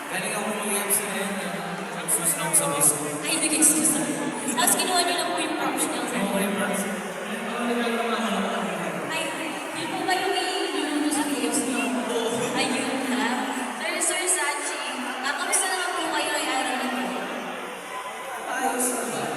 Galing ako mag-MC ngayon. Nagsus na ako sa boss ko. Ay, nag-excuse na. Tapos kinuha niyo lang po yung props niya. Oo, yung props. Ay, yun po ba yung iluluto sa KFC niyo? Ayun ha. Sir Sachi, kamusta naman po kayo ay araw na po? Ayos naman.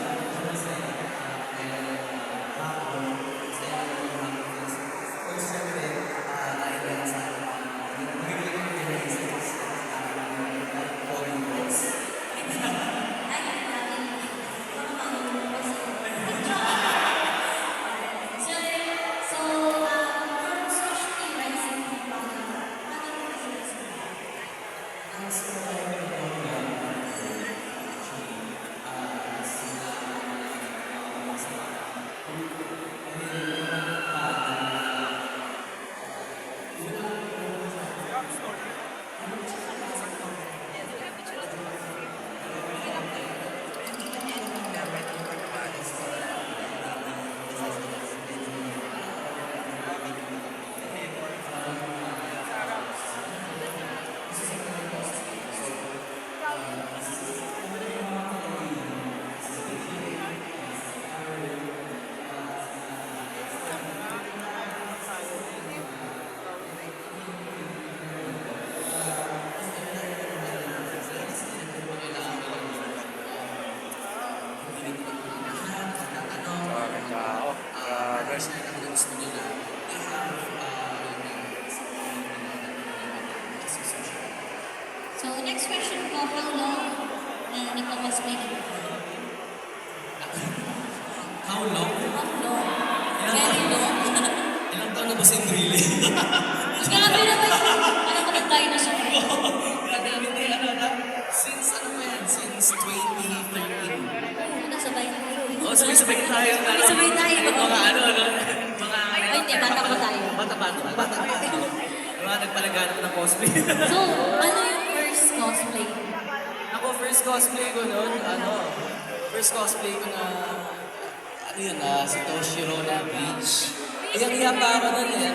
Gusto nila. So, next question po, how long na nagpa-cosplay ka po? How long? How long? Very long? Ilang taon na ba si Trilly? Grabe naman yun. Alam ko na dinosaur. Hindi, since ano ba yan? Since 2013. Nasabay na kayo. Oo, sabay-sabay tayo. Sabay tayo. Mga ano, mga... Ay, hindi, bata po tayo. Bata. Diba, nagpalaganap ng cosplay. So, ano yung first cosplay? Ako, first cosplay ko noon, first cosplay ko na, si Toshiro na Beach. Iyang-iya pa ako noon eh.